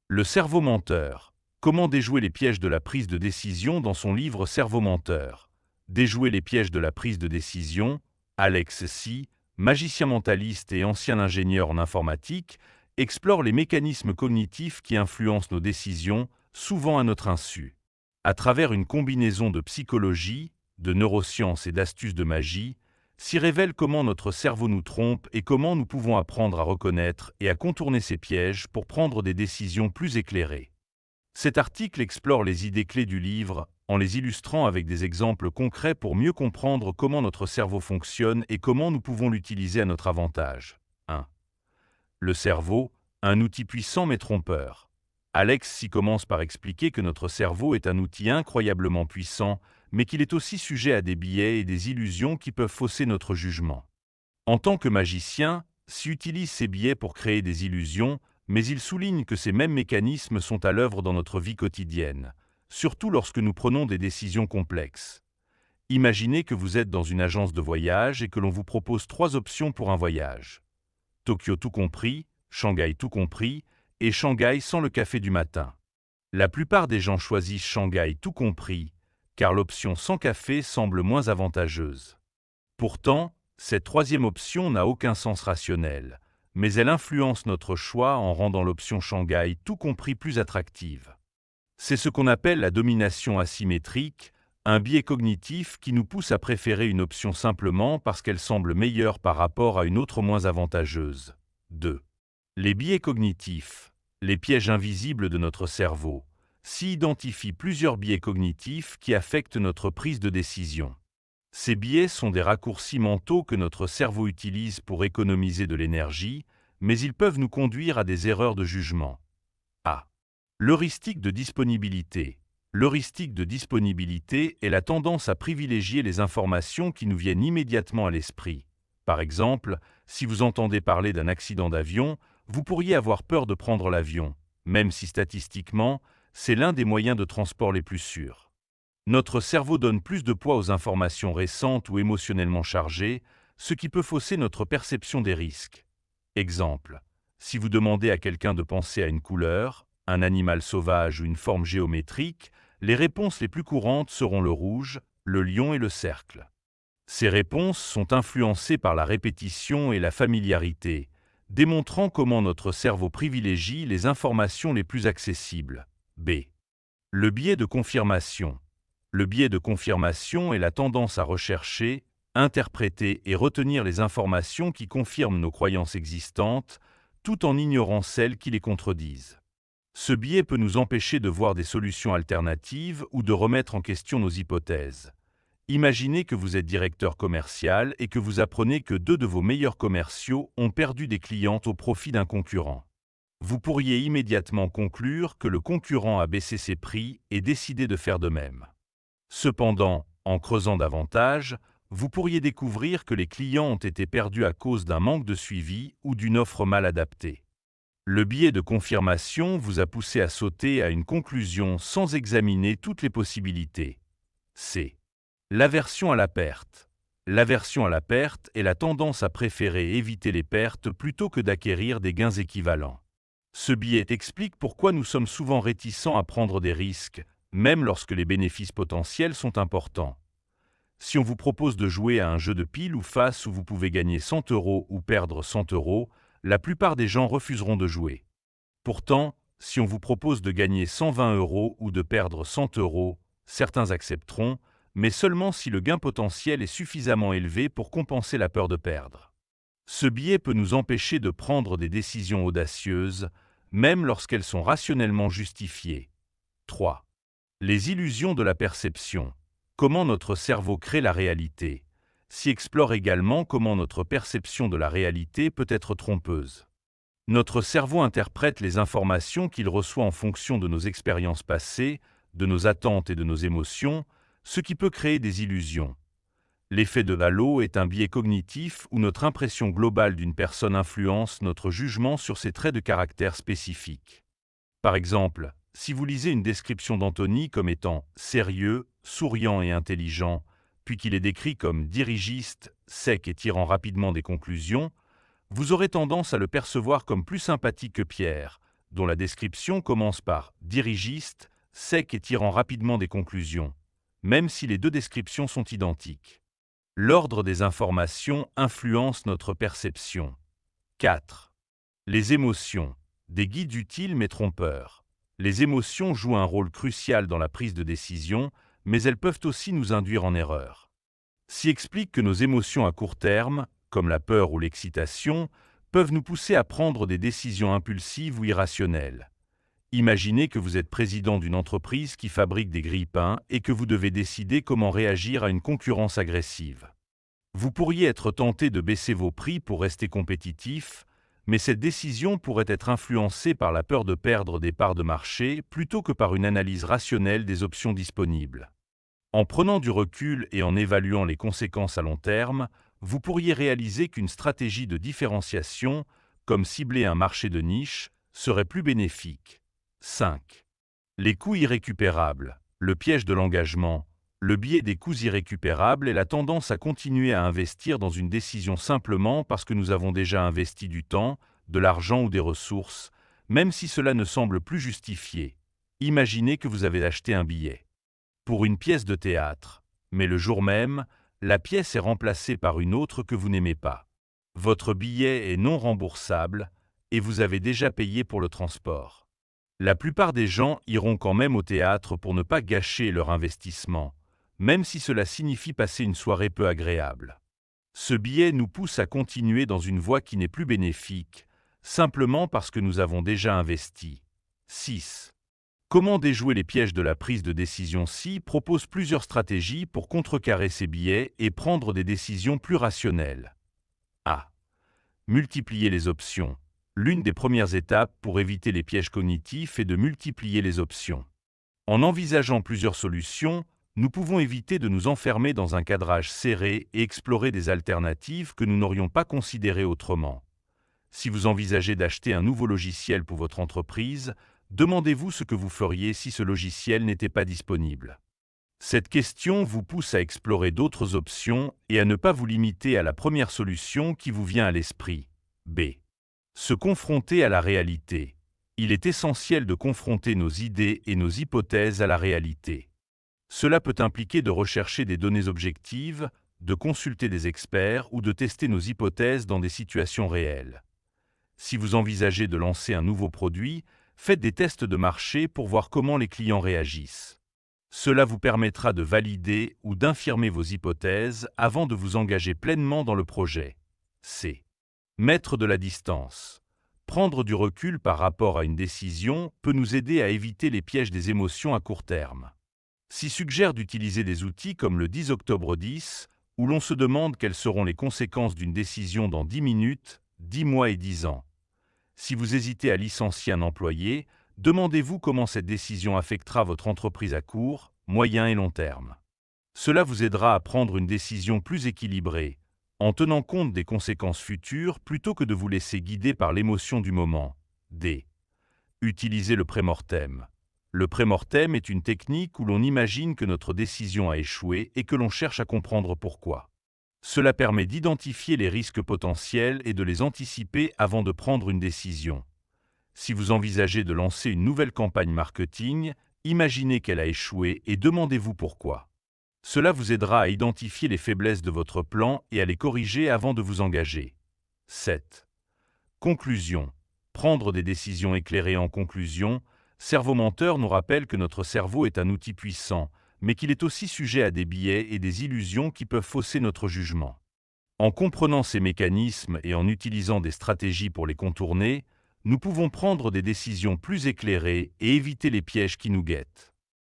Le cerveau menteur. Comment déjouer les pièges de la prise de décision dans son livre Cerveau menteur. Déjouer les pièges de la prise de décision, Alex Si, magicien mentaliste et ancien ingénieur en informatique, explore les mécanismes cognitifs qui influencent nos décisions, souvent à notre insu. À travers une combinaison de psychologie, de neurosciences et d'astuces de magie, s'y révèle comment notre cerveau nous trompe et comment nous pouvons apprendre à reconnaître et à contourner ces pièges pour prendre des décisions plus éclairées. Cet article explore les idées clés du livre en les illustrant avec des exemples concrets pour mieux comprendre comment notre cerveau fonctionne et comment nous pouvons l'utiliser à notre avantage. 1. Le cerveau, un outil puissant mais trompeur. Alex s'y commence par expliquer que notre cerveau est un outil incroyablement puissant, mais qu'il est aussi sujet à des biais et des illusions qui peuvent fausser notre jugement. En tant que magicien, s'y utilise ces biais pour créer des illusions, mais il souligne que ces mêmes mécanismes sont à l'œuvre dans notre vie quotidienne, surtout lorsque nous prenons des décisions complexes. Imaginez que vous êtes dans une agence de voyage et que l'on vous propose 3 options pour un voyage. Tokyo tout compris, Shanghai tout compris, et Shanghai sans le café du matin. La plupart des gens choisissent Shanghai tout compris, car l'option sans café semble moins avantageuse. Pourtant, cette troisième option n'a aucun sens rationnel, mais elle influence notre choix en rendant l'option Shanghai tout compris plus attractive. C'est ce qu'on appelle la domination asymétrique, un biais cognitif qui nous pousse à préférer une option simplement parce qu'elle semble meilleure par rapport à une autre moins avantageuse. 2. Les biais cognitifs, les pièges invisibles de notre cerveau, s'y identifient plusieurs biais cognitifs qui affectent notre prise de décision. Ces biais sont des raccourcis mentaux que notre cerveau utilise pour économiser de l'énergie, mais ils peuvent nous conduire à des erreurs de jugement. A. L'heuristique de disponibilité. L'heuristique de disponibilité est la tendance à privilégier les informations qui nous viennent immédiatement à l'esprit. Par exemple, si vous entendez parler d'un accident d'avion, vous pourriez avoir peur de prendre l'avion, même si statistiquement, c'est l'un des moyens de transport les plus sûrs. Notre cerveau donne plus de poids aux informations récentes ou émotionnellement chargées, ce qui peut fausser notre perception des risques. Exemple, si vous demandez à quelqu'un de penser à une couleur, un animal sauvage ou une forme géométrique, les réponses les plus courantes seront le rouge, le lion et le cercle. Ces réponses sont influencées par la répétition et la familiarité, démontrant comment notre cerveau privilégie les informations les plus accessibles. B. Le biais de confirmation. Le biais de confirmation est la tendance à rechercher, interpréter et retenir les informations qui confirment nos croyances existantes, tout en ignorant celles qui les contredisent. Ce biais peut nous empêcher de voir des solutions alternatives ou de remettre en question nos hypothèses. Imaginez que vous êtes directeur commercial et que vous apprenez que 2 de vos meilleurs commerciaux ont perdu des clientes au profit d'un concurrent. Vous pourriez immédiatement conclure que le concurrent a baissé ses prix et décidé de faire de même. Cependant, en creusant davantage, vous pourriez découvrir que les clients ont été perdus à cause d'un manque de suivi ou d'une offre mal adaptée. Le biais de confirmation vous a poussé à sauter à une conclusion sans examiner toutes les possibilités. C. L'aversion à la perte. L'aversion à la perte est la tendance à préférer éviter les pertes plutôt que d'acquérir des gains équivalents. Ce biais explique pourquoi nous sommes souvent réticents à prendre des risques, même lorsque les bénéfices potentiels sont importants. Si on vous propose de jouer à un jeu de pile ou face où vous pouvez gagner 100 € ou perdre 100 €, la plupart des gens refuseront de jouer. Pourtant, si on vous propose de gagner 120 € ou de perdre 100 €, certains accepteront, mais seulement si le gain potentiel est suffisamment élevé pour compenser la peur de perdre. Ce biais peut nous empêcher de prendre des décisions audacieuses, même lorsqu'elles sont rationnellement justifiées. 3. Les illusions de la perception. Comment notre cerveau crée la réalité. S'y explore également comment notre perception de la réalité peut être trompeuse. Notre cerveau interprète les informations qu'il reçoit en fonction de nos expériences passées, de nos attentes et de nos émotions, ce qui peut créer des illusions. L'effet de halo est un biais cognitif où notre impression globale d'une personne influence notre jugement sur ses traits de caractère spécifiques. Par exemple, si vous lisez une description d'Anthony comme étant sérieux, souriant et intelligent, puis qu'il est décrit comme dirigiste, sec et tirant rapidement des conclusions, vous aurez tendance à le percevoir comme plus sympathique que Pierre, dont la description commence par « dirigiste », sec et tirant rapidement des conclusions, même si les deux descriptions sont identiques. L'ordre des informations influence notre perception. 4. Les émotions, des guides utiles mais trompeurs. Les émotions jouent un rôle crucial dans la prise de décision, mais elles peuvent aussi nous induire en erreur. S'y explique que nos émotions à court terme, comme la peur ou l'excitation, peuvent nous pousser à prendre des décisions impulsives ou irrationnelles. Imaginez que vous êtes président d'une entreprise qui fabrique des grille-pains et que vous devez décider comment réagir à une concurrence agressive. Vous pourriez être tenté de baisser vos prix pour rester compétitif, mais cette décision pourrait être influencée par la peur de perdre des parts de marché plutôt que par une analyse rationnelle des options disponibles. En prenant du recul et en évaluant les conséquences à long terme, vous pourriez réaliser qu'une stratégie de différenciation, comme cibler un marché de niche, serait plus bénéfique. 5. Les coûts irrécupérables, le piège de l'engagement. Le biais des coûts irrécupérables est la tendance à continuer à investir dans une décision simplement parce que nous avons déjà investi du temps, de l'argent ou des ressources, même si cela ne semble plus justifié. Imaginez que vous avez acheté un billet pour une pièce de théâtre, mais le jour même, la pièce est remplacée par une autre que vous n'aimez pas. Votre billet est non remboursable et vous avez déjà payé pour le transport. La plupart des gens iront quand même au théâtre pour ne pas gâcher leur investissement, même si cela signifie passer une soirée peu agréable. Ce biais nous pousse à continuer dans une voie qui n'est plus bénéfique, simplement parce que nous avons déjà investi. 6. Comment déjouer les pièges de la prise de décision SI propose plusieurs stratégies pour contrecarrer ces biais et prendre des décisions plus rationnelles. A. Multiplier les options. L'une des premières étapes pour éviter les pièges cognitifs est de multiplier les options. En envisageant plusieurs solutions, nous pouvons éviter de nous enfermer dans un cadrage serré et explorer des alternatives que nous n'aurions pas considérées autrement. Si vous envisagez d'acheter un nouveau logiciel pour votre entreprise, demandez-vous ce que vous feriez si ce logiciel n'était pas disponible. Cette question vous pousse à explorer d'autres options et à ne pas vous limiter à la première solution qui vous vient à l'esprit. B. Se confronter à la réalité. Il est essentiel de confronter nos idées et nos hypothèses à la réalité. Cela peut impliquer de rechercher des données objectives, de consulter des experts ou de tester nos hypothèses dans des situations réelles. Si vous envisagez de lancer un nouveau produit, faites des tests de marché pour voir comment les clients réagissent. Cela vous permettra de valider ou d'infirmer vos hypothèses avant de vous engager pleinement dans le projet. C. Mettre de la distance. Prendre du recul par rapport à une décision peut nous aider à éviter les pièges des émotions à court terme. S'y suggère d'utiliser des outils comme le 10 octobre 10, où l'on se demande quelles seront les conséquences d'une décision dans 10 minutes, 10 mois et 10 ans. Si vous hésitez à licencier un employé, demandez-vous comment cette décision affectera votre entreprise à court, moyen et long terme. Cela vous aidera à prendre une décision plus équilibrée, en tenant compte des conséquences futures plutôt que de vous laisser guider par l'émotion du moment. D. Utilisez le pré-mortem. Le pré-mortem est une technique où l'on imagine que notre décision a échoué et que l'on cherche à comprendre pourquoi. Cela permet d'identifier les risques potentiels et de les anticiper avant de prendre une décision. Si vous envisagez de lancer une nouvelle campagne marketing, imaginez qu'elle a échoué et demandez-vous pourquoi. Cela vous aidera à identifier les faiblesses de votre plan et à les corriger avant de vous engager. 7. Conclusion. Prendre des décisions éclairées en conclusion. Cerveau Menteur nous rappelle que notre cerveau est un outil puissant, mais qu'il est aussi sujet à des biais et des illusions qui peuvent fausser notre jugement. En comprenant ces mécanismes et en utilisant des stratégies pour les contourner, nous pouvons prendre des décisions plus éclairées et éviter les pièges qui nous guettent.